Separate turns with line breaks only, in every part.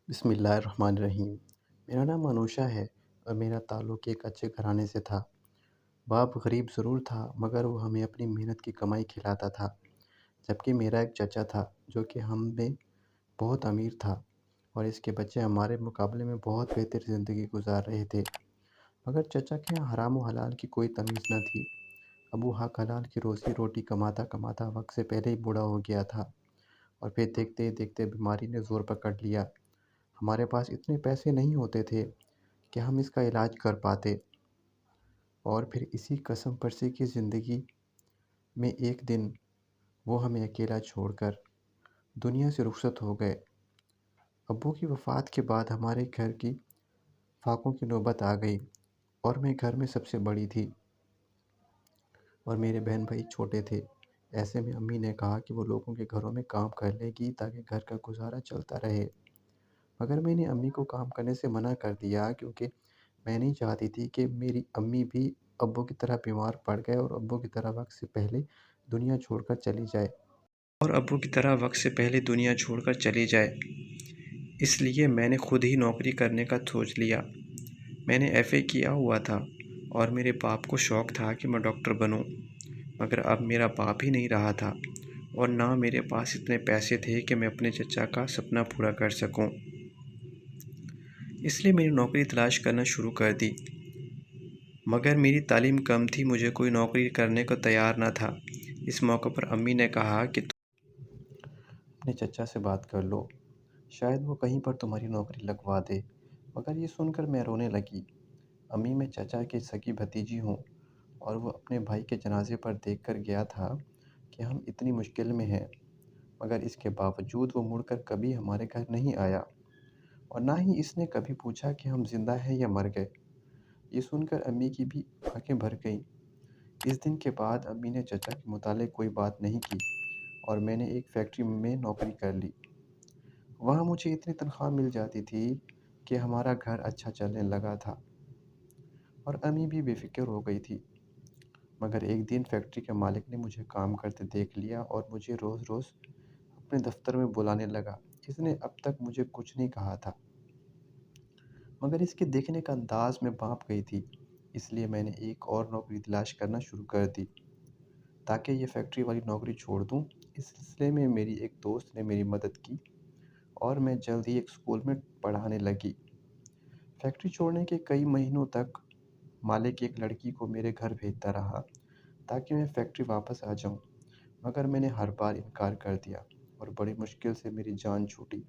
بسم اللہ الرحمن الرحیم۔ میرا نام انوشا ہے اور میرا تعلق ایک اچھے گھرانے سے تھا۔ باپ غریب ضرور تھا مگر وہ ہمیں اپنی محنت کی کمائی کھلاتا تھا، جبکہ میرا ایک چچا تھا جو کہ ہم میں بہت امیر تھا اور اس کے بچے ہمارے مقابلے میں بہت بہتر زندگی گزار رہے تھے۔ مگر چچا کے یہاں حرام و حلال کی کوئی تمیز نہ تھی۔ ابو حق حلال کی روزی روٹی کماتا کماتا وقت سے پہلے ہی بوڑھا ہو گیا تھا اور پھر دیکھتے دیکھتے بیماری نے زور پکڑ لیا۔ ہمارے پاس اتنے پیسے نہیں ہوتے تھے کہ ہم اس کا علاج کر پاتے، اور پھر اسی قسم پرسی کی زندگی میں ایک دن وہ ہمیں اکیلا چھوڑ کر دنیا سے رخصت ہو گئے۔ ابو کی وفات کے بعد ہمارے گھر کی فاقوں کی نوبت آ گئی اور میں گھر میں سب سے بڑی تھی اور میرے بہن بھائی چھوٹے تھے۔ ایسے میں امی نے کہا کہ وہ لوگوں کے گھروں میں کام کر لے گی تاکہ گھر کا گزارا چلتا رہے، مگر میں نے امی کو کام کرنے سے منع کر دیا کیونکہ میں نہیں چاہتی تھی کہ میری امی بھی ابو کی طرح بیمار پڑ گئے اور ابو کی طرح وقت سے پہلے دنیا چھوڑ کر چلی جائے۔
اس لیے میں نے خود ہی نوکری کرنے کا سوچ لیا۔ میں نے ایف اے کیا ہوا تھا اور میرے باپ کو شوق تھا کہ میں ڈاکٹر بنوں، مگر اب میرا باپ ہی نہیں رہا تھا اور نہ میرے پاس اتنے پیسے تھے کہ میں اپنے چچا کا سپنا پورا کر سکوں۔ اس لیے میں نے نوکری تلاش کرنا شروع کر دی، مگر میری تعلیم کم تھی، مجھے کوئی نوکری کرنے کو تیار نہ تھا۔ اس موقع پر امی نے کہا کہ
اپنے چچا سے بات کر لو، شاید وہ کہیں پر تمہاری نوکری لگوا دے۔ مگر یہ سن کر میں رونے لگی۔ امی، میں چچا کی سگی بھتیجی ہوں اور وہ اپنے بھائی کے جنازے پر دیکھ کر گیا تھا کہ ہم اتنی مشکل میں ہیں، مگر اس کے باوجود وہ مڑ کر کبھی ہمارے گھر نہیں آیا اور نہ ہی اس نے کبھی پوچھا کہ ہم زندہ ہیں یا مر گئے۔ یہ سن کر امی کی بھی آنکھیں بھر گئیں۔ اس دن کے بعد امی نے چچا کے متعلق کوئی بات نہیں کی اور میں نے ایک فیکٹری میں نوکری کر لی۔ وہاں مجھے اتنی تنخواہ مل جاتی تھی کہ ہمارا گھر اچھا چلنے لگا تھا اور امی بھی بے فکر ہو گئی تھی۔ مگر ایک دن فیکٹری کے مالک نے مجھے کام کرتے دیکھ لیا اور مجھے روز روز اپنے دفتر میں بلانے لگا۔ اس نے اب تک مجھے کچھ نہیں کہا تھا، مگر اس کے دیکھنے کا انداز میں بانپ گئی تھی، اس لیے میں نے ایک اور نوکری تلاش کرنا شروع کر دی تاکہ یہ فیکٹری والی نوکری چھوڑ دوں۔ اس سلسلے میں میری ایک دوست نے میری مدد کی اور میں جلد ہی ایک اسکول میں پڑھانے لگی۔ فیکٹری چھوڑنے کے کئی مہینوں تک مالک ایک لڑکی کو میرے گھر بھیجتا رہا تاکہ میں فیکٹری واپس آ جاؤں، مگر میں نے ہر بار انکار کر دیا اور بڑی مشکل سے میری جان چھوٹی۔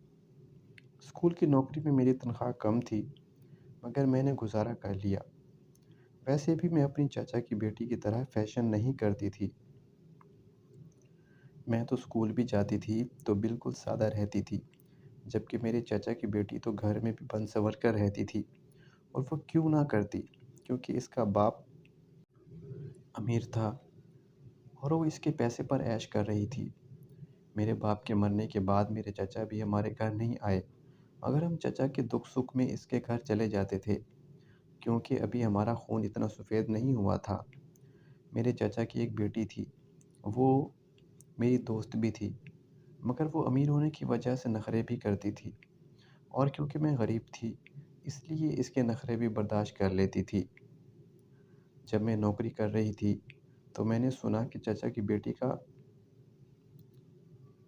اسکول کی نوکری میں میری تنخواہ کم تھی مگر میں نے گزارا کر لیا۔ ویسے بھی میں اپنی چچا کی بیٹی کی طرح فیشن نہیں کرتی تھی۔ میں تو اسکول بھی جاتی تھی تو بالکل سادہ رہتی تھی، جبکہ میرے چچا کی بیٹی تو گھر میں بھی بن سنور کر رہتی تھی، اور وہ کیوں نہ کرتی؟ کیونکہ اس کا باپ امیر تھا اور وہ اس کے پیسے پر عیش کر رہی تھی۔ میرے باپ کے مرنے کے بعد میرے چچا بھی ہمارے گھر نہیں آئے، مگر ہم چچا کے دکھ سکھ میں اس کے گھر چلے جاتے تھے کیونکہ ابھی ہمارا خون اتنا سفید نہیں ہوا تھا۔ میرے چچا کی ایک بیٹی تھی، وہ میری دوست بھی تھی، مگر وہ امیر ہونے کی وجہ سے نخرے بھی کرتی تھی، اور کیونکہ میں غریب تھی اس لیے اس کے نخرے بھی برداشت کر لیتی تھی۔ جب میں نوکری کر رہی تھی تو میں نے سنا کہ چچا کی بیٹی کا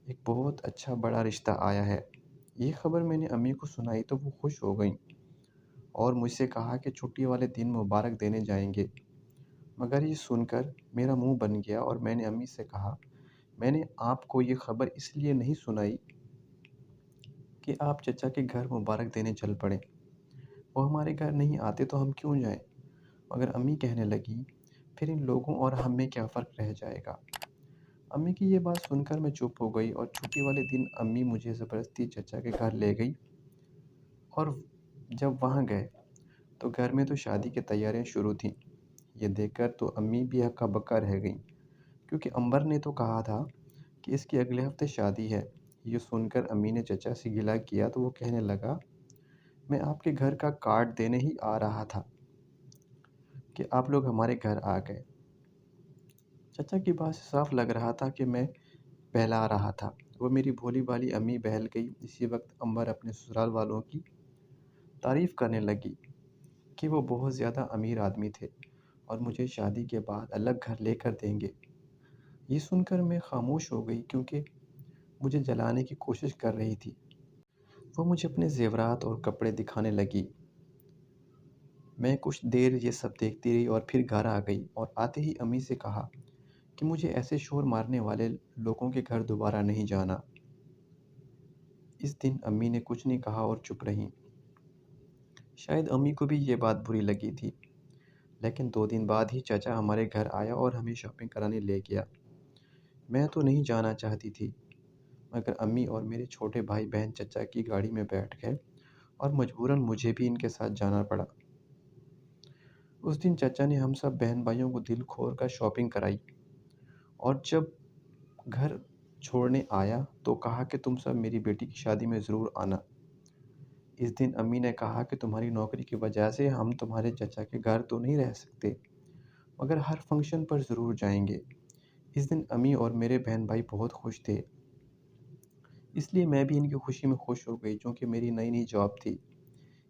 ایک بہت اچھا بڑا رشتہ آیا ہے۔ یہ خبر میں نے امی کو سنائی تو وہ خوش ہو گئیں اور مجھ سے کہا کہ چھٹی والے دن مبارک دینے جائیں گے، مگر یہ سن کر میرا منہ بن گیا اور میں نے امی سے کہا، میں نے آپ کو یہ خبر اس لیے نہیں سنائی کہ آپ چچا کے گھر مبارک دینے چل پڑیں، وہ ہمارے گھر نہیں آتے تو ہم کیوں جائیں؟ مگر امی کہنے لگی، پھر ان لوگوں اور ہم میں کیا فرق رہ جائے گا؟ امی کی یہ بات سن کر میں چپ ہو گئی اور چھٹی والے دن امی مجھے زبردستی چچا کے گھر لے گئی، اور جب وہاں گئے تو گھر میں تو شادی کی تیاریاں شروع تھیں۔ یہ دیکھ کر تو امی بھی ہکا بکا رہ گئیں کیونکہ امبر نے تو کہا تھا کہ اس کی اگلے ہفتے شادی ہے۔ یہ سن کر امی نے چچا سے گلہ کیا تو وہ کہنے لگا، میں آپ کے گھر کا کارڈ دینے ہی آ رہا تھا کہ آپ لوگ ہمارے گھر آ گئے۔ چچا کی بات سے صاف لگ رہا تھا کہ میں بہلا رہا تھا۔ وہ میری بھولی بھالی امی بہل گئی۔ اسی وقت امبر اپنے سسرال والوں کی تعریف کرنے لگی کہ وہ بہت زیادہ امیر آدمی تھے اور مجھے شادی کے بعد الگ گھر لے کر دیں گے۔ یہ سن کر میں خاموش ہو گئی کیونکہ مجھے جلانے کی کوشش کر رہی تھی۔ وہ مجھے اپنے زیورات اور کپڑے دکھانے لگی۔ میں کچھ دیر یہ سب دیکھتی رہی اور پھر گھر آ گئی اور آتے ہی امی سے کہا کہ مجھے ایسے شور مارنے والے لوگوں کے گھر دوبارہ نہیں جانا۔ اس دن امی نے کچھ نہیں کہا اور چپ رہیں۔ شاید امی کو بھی یہ بات بری لگی تھی، لیکن 2 دن بعد ہی چچا ہمارے گھر آیا اور ہمیں شاپنگ کرانے لے گیا۔ میں تو نہیں جانا چاہتی تھی، مگر امی اور میرے چھوٹے بھائی بہن چچا کی گاڑی میں بیٹھ گئے اور مجبوراً مجھے بھی ان کے ساتھ جانا پڑا۔ اس دن چچا نے ہم سب بہن بھائیوں کو دل کھول کر شاپنگ کرائی اور جب گھر چھوڑنے آیا تو کہا کہ تم سب میری بیٹی کی شادی میں ضرور آنا۔ اس دن امی نے کہا کہ تمہاری نوکری کی وجہ سے ہم تمہارے چچا کے گھر تو نہیں رہ سکتے، مگر ہر فنکشن پر ضرور جائیں گے۔ اس دن امی اور میرے بہن بھائی بہت خوش تھے، اس لیے میں بھی ان کی خوشی میں خوش ہو گئی۔ چونکہ میری نئی نئی جاب تھی،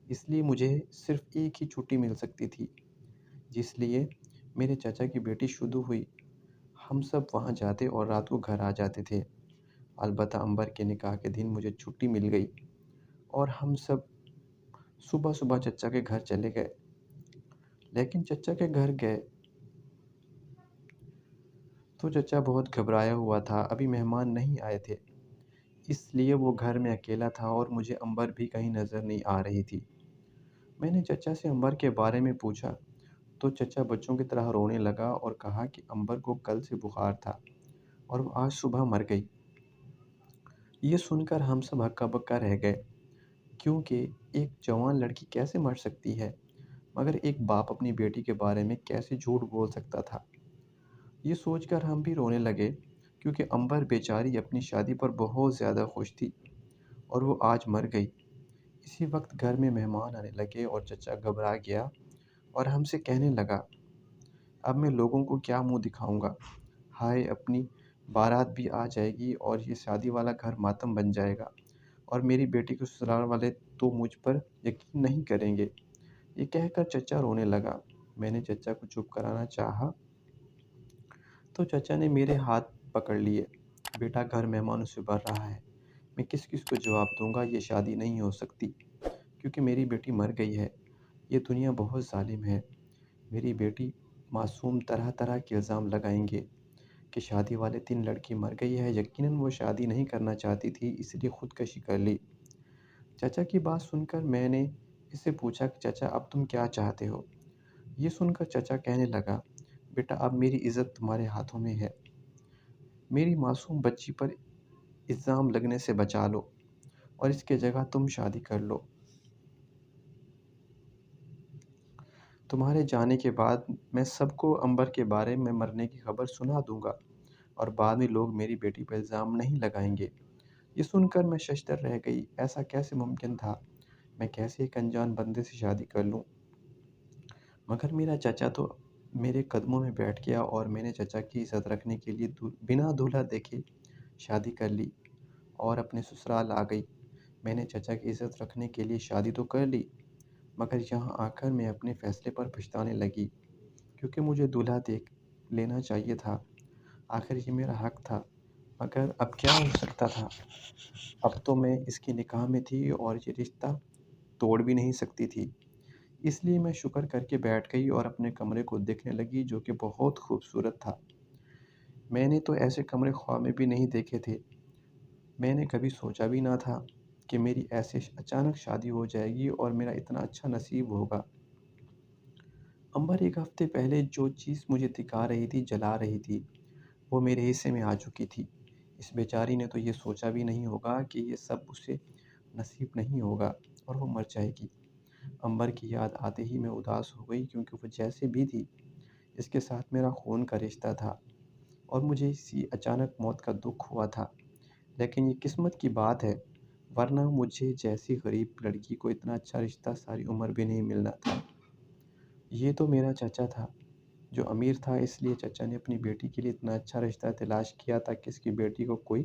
اس لیے مجھے صرف ایک ہی چھٹی مل سکتی تھی، جس لیے میرے چچا کی بیٹی شروع ہوئی ہم سب وہاں جاتے اور رات کو گھر آ جاتے تھے۔ البتہ امبر کے نکاح کے دن مجھے چھٹی مل گئی اور ہم سب صبح صبح چچا کے گھر چلے گئے۔ لیکن چچا کے گھر گئے تو چچا بہت گھبرایا ہوا تھا، ابھی مہمان نہیں آئے تھے، اس لیے وہ گھر میں اکیلا تھا اور مجھے امبر بھی کہیں نظر نہیں آ رہی تھی۔ میں نے چچا سے امبر کے بارے میں پوچھا تو چچا بچوں کی طرح رونے لگا اور کہا کہ امبر کو کل سے بخار تھا اور وہ آج صبح مر گئی۔ یہ سن کر ہم سب ہکا بکا رہ گئے، کیونکہ ایک جوان لڑکی کیسے مر سکتی ہے، مگر ایک باپ اپنی بیٹی کے بارے میں کیسے جھوٹ بول سکتا تھا۔ یہ سوچ کر ہم بھی رونے لگے، کیونکہ امبر بیچاری اپنی شادی پر بہت زیادہ خوش تھی اور وہ آج مر گئی۔ اسی وقت گھر میں مہمان آنے لگے اور چچا گھبرا گیا اور ہم سے کہنے لگا، اب میں لوگوں کو کیا منہ دکھاؤں گا، ہائے اپنی بارات بھی آ جائے گی اور یہ شادی والا گھر ماتم بن جائے گا اور میری بیٹی کے سسرال والے تو مجھ پر یقین نہیں کریں گے۔ یہ کہہ کر چچا رونے لگا۔ میں نے چچا کو چپ کرانا چاہا تو چچا نے میرے ہاتھ پکڑ لیے، بیٹا گھر مہمانوں سے بھر رہا ہے، میں کس کس کو جواب دوں گا، یہ شادی نہیں ہو سکتی کیونکہ میری بیٹی مر گئی ہے۔ یہ دنیا بہت ظالم ہے، میری بیٹی معصوم طرح طرح کے الزام لگائیں گے کہ شادی والے دن لڑکی مر گئی ہے، یقیناً وہ شادی نہیں کرنا چاہتی تھی اس لیے خودکشی کر لی۔ چچا کی بات سن کر میں نے اس سے پوچھا کہ چچا اب تم کیا چاہتے ہو؟ یہ سن کر چچا کہنے لگا، بیٹا اب میری عزت تمہارے ہاتھوں میں ہے، میری معصوم بچی پر الزام لگنے سے بچا لو اور اس کے جگہ تم شادی کر لو۔ تمہارے جانے کے بعد میں سب کو امبر کے بارے میں مرنے کی خبر سنا دوں گا اور بعد میں لوگ میری بیٹی پر الزام نہیں لگائیں گے۔ یہ سن کر میں ششدر رہ گئی، ایسا کیسے ممکن تھا؟ میں کیسے ایک انجان بندے سے شادی کر لوں؟ مگر میرا چچا تو میرے قدموں میں بیٹھ گیا اور میں نے چچا کی عزت رکھنے کے لیے بنا دولہا دیکھے شادی کر لی اور اپنے سسرال آ گئی۔ میں نے چچا کی عزت رکھنے کے لیے شادی تو کر لی، مگر یہاں آ کر میں اپنے فیصلے پر پچھتانے لگی، کیونکہ مجھے دولہا دیکھ لینا چاہیے تھا۔ آخر یہ میرا حق تھا، مگر اب کیا ہو سکتا تھا؟ اب تو میں اس کے نکاح میں تھی اور یہ رشتہ توڑ بھی نہیں سکتی تھی۔ اس لیے میں شکر کر کے بیٹھ گئی اور اپنے کمرے کو دیکھنے لگی جو کہ بہت خوبصورت تھا۔ میں نے تو ایسے کمرے خواب میں بھی نہیں دیکھے تھے، میں نے کبھی سوچا بھی نہ تھا کہ میری ایسے اچانک شادی ہو جائے گی اور میرا اتنا اچھا نصیب ہوگا۔ امبر ایک ہفتے پہلے جو چیز مجھے دکھا رہی تھی، جلا رہی تھی، وہ میرے حصے میں آ چکی تھی۔ اس بیچاری نے تو یہ سوچا بھی نہیں ہوگا کہ یہ سب اسے نصیب نہیں ہوگا اور وہ مر جائے گی۔ امبر کی یاد آتے ہی میں اداس ہو گئی، کیونکہ وہ جیسے بھی تھی اس کے ساتھ میرا خون کا رشتہ تھا اور مجھے اسی اچانک موت کا دکھ ہوا تھا۔ لیکن یہ قسمت کی بات ہے، ورنہ مجھے جیسی غریب لڑکی کو اتنا اچھا رشتہ ساری عمر بھی نہیں ملنا تھا۔ یہ تو میرا چچا تھا جو امیر تھا، اس لیے چچا نے اپنی بیٹی کے لیے اتنا اچھا رشتہ تلاش کیا تاکہ اس کی بیٹی کو کوئی